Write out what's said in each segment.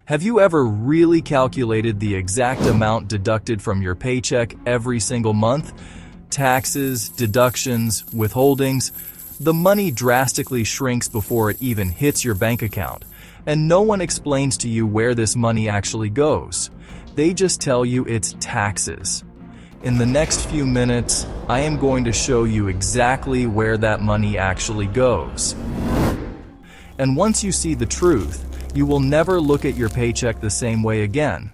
Have you ever really calculated the exact amount deducted from your paycheck every single month? Taxes, deductions, withholdings. The money drastically shrinks before it even hits your bank account, and no one explains to you where this money actually goes. They just tell you it's taxes. In the next few minutes, I am going to show you exactly where that money actually goes. And once you see the truth, you will never look at your paycheck the same way again.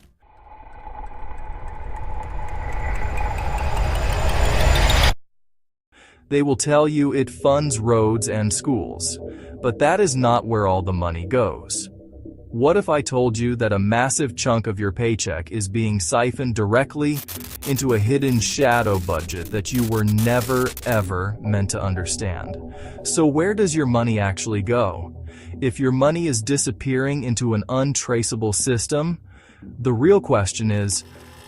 They will tell you it funds roads and schools, but that is not where all the money goes. What if I told you that a massive chunk of your paycheck is being siphoned directly into a hidden shadow budget that you were never, ever meant to understand? So where does your money actually go? If your money is disappearing into an untraceable system, the real question is,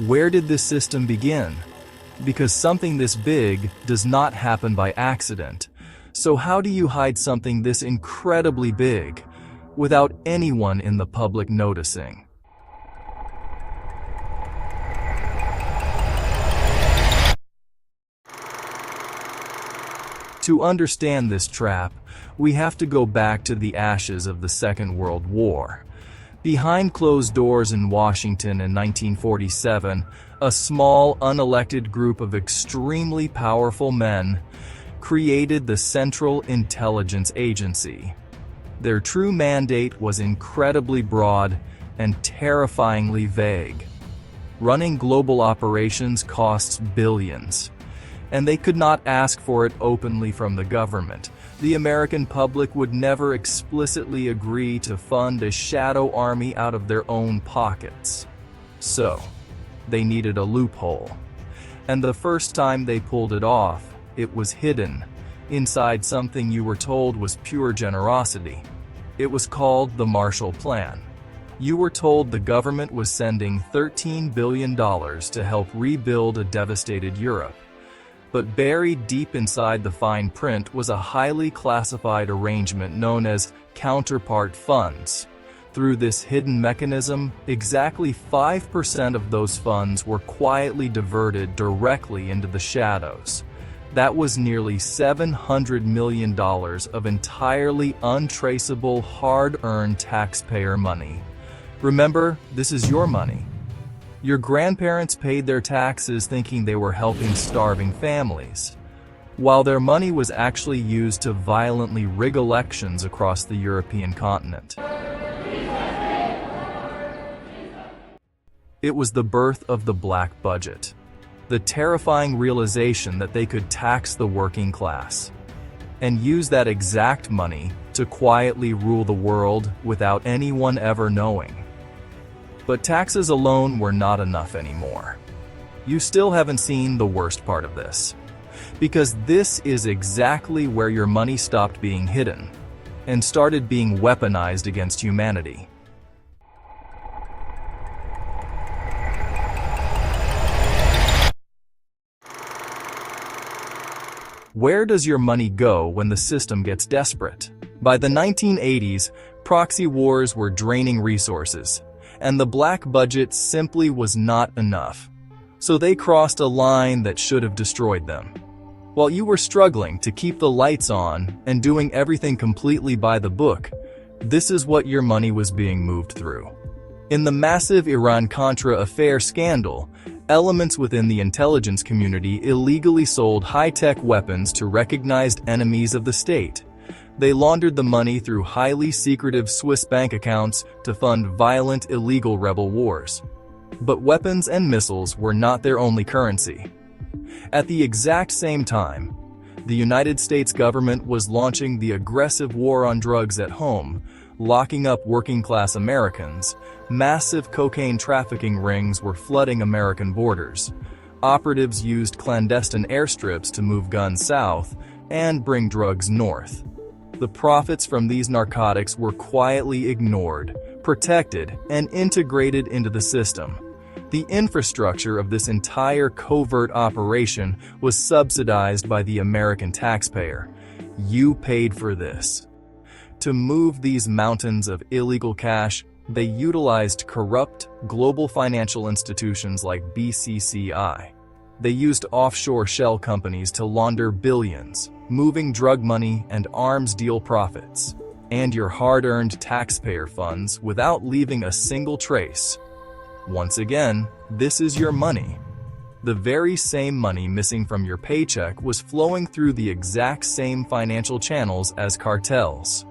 where did this system begin? Because something this big does not happen by accident. So how do you hide something this incredibly big without anyone in the public noticing? To understand this trap, we have to go back to the ashes of the Second World War. Behind closed doors in Washington in 1947, a small, unelected group of extremely powerful men created the Central Intelligence Agency. Their true mandate was incredibly broad and terrifyingly vague. Running global operations costs billions, and they could not ask for it openly from the government. The American public would never explicitly agree to fund a shadow army out of their own pockets. So, they needed a loophole. And the first time they pulled it off, it was hidden inside something you were told was pure generosity. It was called the Marshall Plan. You were told the government was sending $13 billion to help rebuild a devastated Europe. But buried deep inside the fine print was a highly classified arrangement known as counterpart funds. Through this hidden mechanism, exactly 5% of those funds were quietly diverted directly into the shadows. That was nearly $700 million of entirely untraceable, hard-earned taxpayer money. Remember, this is your money. Your grandparents paid their taxes thinking they were helping starving families, while their money was actually used to violently rig elections across the European continent. It was the birth of the black budget, the terrifying realization that they could tax the working class and use that exact money to quietly rule the world without anyone ever knowing. But taxes alone were not enough anymore. You still haven't seen the worst part of this, because this is exactly where your money stopped being hidden and started being weaponized against humanity. Where does your money go when the system gets desperate? By the 1980s, proxy wars were draining resources, and the black budget simply was not enough. So they crossed a line that should have destroyed them. While you were struggling to keep the lights on and doing everything completely by the book, this is what your money was being moved through. In the massive Iran-Contra affair scandal, elements within the intelligence community illegally sold high-tech weapons to recognized enemies of the state. They laundered the money through highly secretive Swiss bank accounts to fund violent illegal rebel wars. But weapons and missiles were not their only currency. At the exact same time, the United States government was launching the aggressive war on drugs at home, locking up working-class Americans. Massive cocaine trafficking rings were flooding American borders. Operatives used clandestine airstrips to move guns south and bring drugs north. The profits from these narcotics were quietly ignored, protected, and integrated into the system. The infrastructure of this entire covert operation was subsidized by the American taxpayer. You paid for this. To move these mountains of illegal cash They utilized corrupt, global financial institutions like BCCI. They used offshore shell companies to launder billions, moving drug money and arms deal profits, and your hard-earned taxpayer funds without leaving a single trace. Once again, this is your money. The very same money missing from your paycheck was flowing through the exact same financial channels as cartels.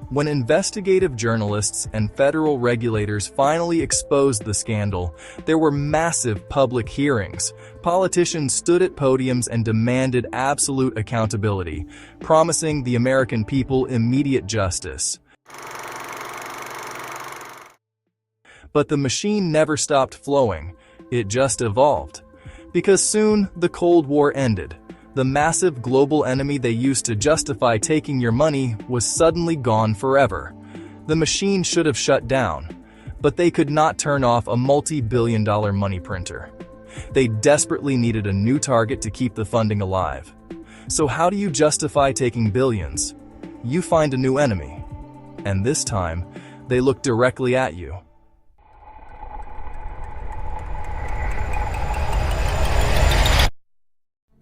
When investigative journalists and federal regulators finally exposed the scandal, there were massive public hearings. Politicians stood at podiums and demanded absolute accountability, promising the American people immediate justice. But the machine never stopped flowing. It just evolved. Because soon, the Cold War ended. The massive global enemy they used to justify taking your money was suddenly gone forever. The machine should have shut down, but they could not turn off a multi-billion-dollar money printer. They desperately needed a new target to keep the funding alive. So how do you justify taking billions? You find a new enemy. And this time, they look directly at you.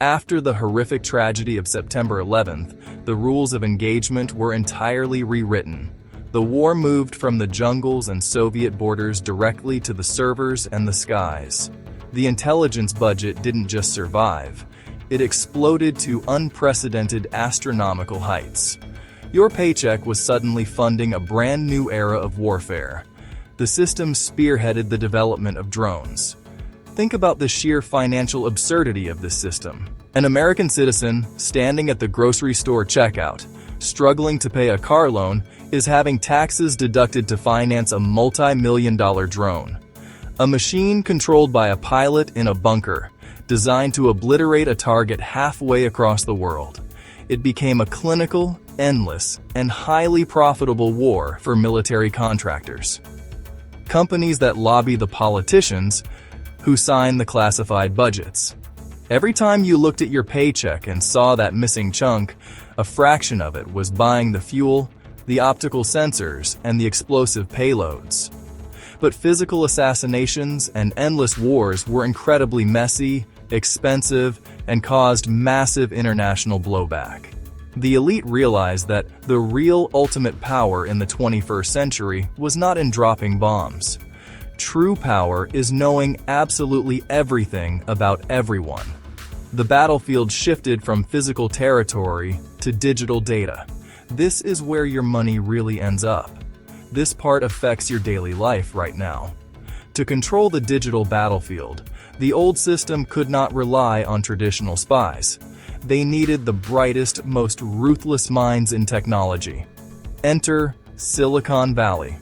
After the horrific tragedy of September 11th, the rules of engagement were entirely rewritten. The war moved from the jungles and Soviet borders directly to the servers and the skies. The intelligence budget didn't just survive, it exploded to unprecedented astronomical heights. Your paycheck was suddenly funding a brand new era of warfare. The system spearheaded the development of drones. Think about the sheer financial absurdity of this system. An American citizen, standing at the grocery store checkout, struggling to pay a car loan, is having taxes deducted to finance a multi-million-dollar drone. A machine controlled by a pilot in a bunker, designed to obliterate a target halfway across the world. It became a clinical, endless, and highly profitable war for military contractors. Companies that lobby the politicians who sign the classified budgets. Every time you looked at your paycheck and saw that missing chunk, a fraction of it was buying the fuel, the optical sensors, and the explosive payloads. But physical assassinations and endless wars were incredibly messy, expensive, and caused massive international blowback. The elite realized that the real ultimate power in the 21st century was not in dropping bombs. True power is knowing absolutely everything about everyone. The battlefield shifted from physical territory to digital data. This is where your money really ends up. This part affects your daily life right now. To control the digital battlefield, the old system could not rely on traditional spies. They needed the brightest, most ruthless minds in technology. Enter Silicon Valley.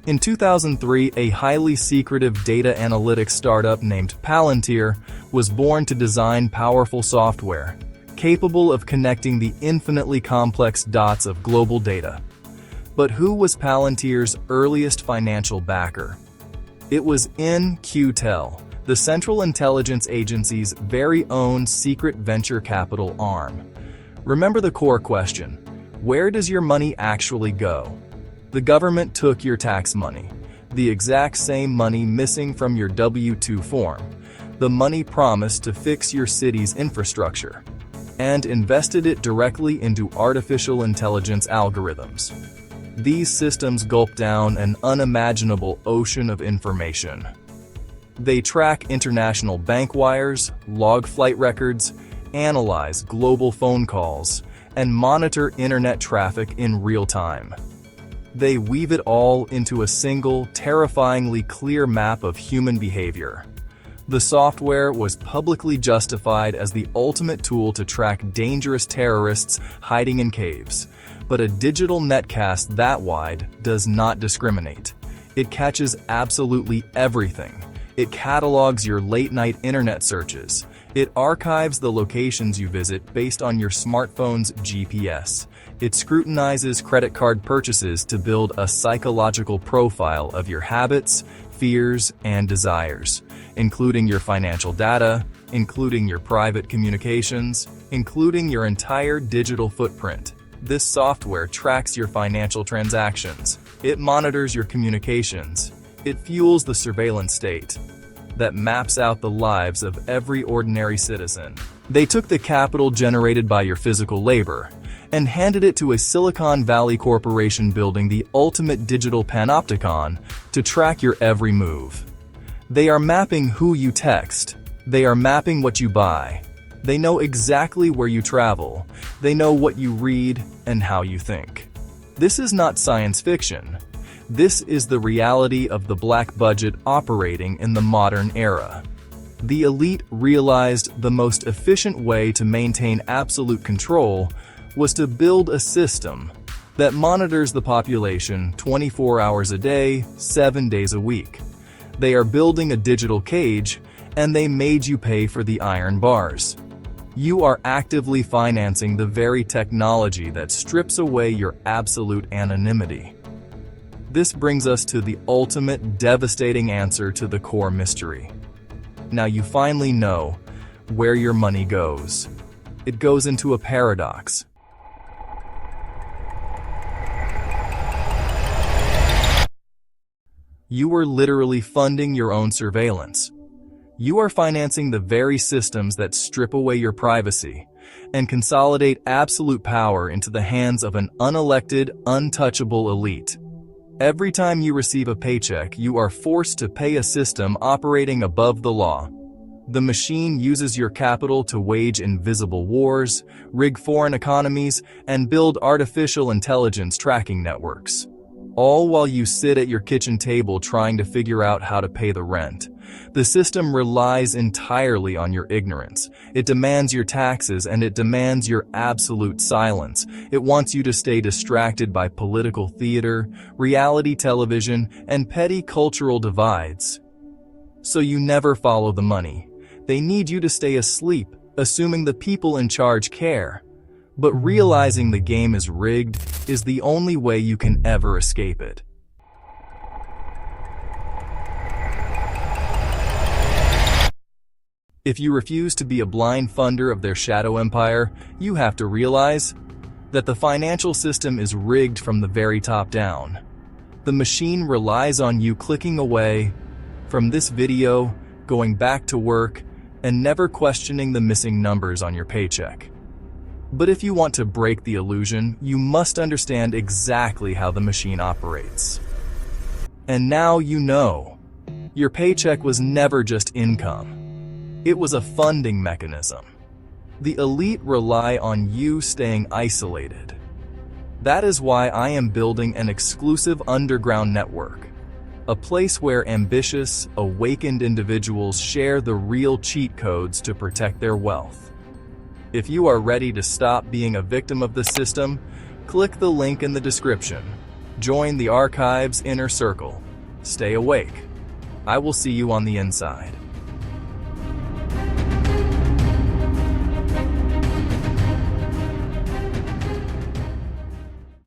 In 2003, a highly secretive data analytics startup named Palantir was born to design powerful software, capable of connecting the infinitely complex dots of global data. But who was Palantir's earliest financial backer? It was In-Q-Tel, the Central Intelligence Agency's very own secret venture capital arm. Remember the core question: where does your money actually go? The government took your tax money, the exact same money missing from your W-2 form, the money promised to fix your city's infrastructure, and invested it directly into artificial intelligence algorithms. These systems gulp down an unimaginable ocean of information. They track international bank wires, log flight records, analyze global phone calls, and monitor internet traffic in real time. They weave it all into a single, terrifyingly clear map of human behavior. The software was publicly justified as the ultimate tool to track dangerous terrorists hiding in caves. But a digital netcast that wide does not discriminate. It catches absolutely everything. It catalogs your late-night internet searches. It archives the locations you visit based on your smartphone's GPS. It scrutinizes credit card purchases to build a psychological profile of your habits, fears, and desires, including your financial data, including your private communications, including your entire digital footprint. This software tracks your financial transactions, It monitors your communications. It fuels the surveillance state that maps out the lives of every ordinary citizen. They took the capital generated by your physical labor and handed it to a Silicon Valley corporation building the ultimate digital panopticon to track your every move. They are mapping who you text. They are mapping what you buy. They know exactly where you travel. They know what you read and how you think. This is not science fiction. This is the reality of the black budget operating in the modern era. The elite realized the most efficient way to maintain absolute control was to build a system that monitors the population 24 hours a day, 7 days a week. They are building a digital cage, and they made you pay for the iron bars. You are actively financing the very technology that strips away your absolute anonymity. This brings us to the ultimate devastating answer to the core mystery. Now you finally know where your money goes. It goes into a paradox. You are literally funding your own surveillance. You are financing the very systems that strip away your privacy and consolidate absolute power into the hands of an unelected, untouchable elite. Every time you receive a paycheck, you are forced to pay a system operating above the law. The machine uses your capital to wage invisible wars, rig foreign economies, and build artificial intelligence tracking networks. All while you sit at your kitchen table trying to figure out how to pay the rent. The system relies entirely on your ignorance. It demands your taxes and it demands your absolute silence. It wants you to stay distracted by political theater, reality television, and petty cultural divides. So you never follow the money. They need you to stay asleep, assuming the people in charge care. But realizing the game is rigged is the only way you can ever escape it. If you refuse to be a blind funder of their shadow empire, you have to realize that the financial system is rigged from the very top down. The machine relies on you clicking away from this video, going back to work, and never questioning the missing numbers on your paycheck. But if you want to break the illusion, you must understand exactly how the machine operates. And now you know. Your paycheck was never just income. It was a funding mechanism. The elite rely on you staying isolated. That is why I am building an exclusive underground network, a place where ambitious, awakened individuals share the real cheat codes to protect their wealth. If you are ready to stop being a victim of the system, click the link in the description. Join the archive's inner circle. Stay awake. I will see you on the inside.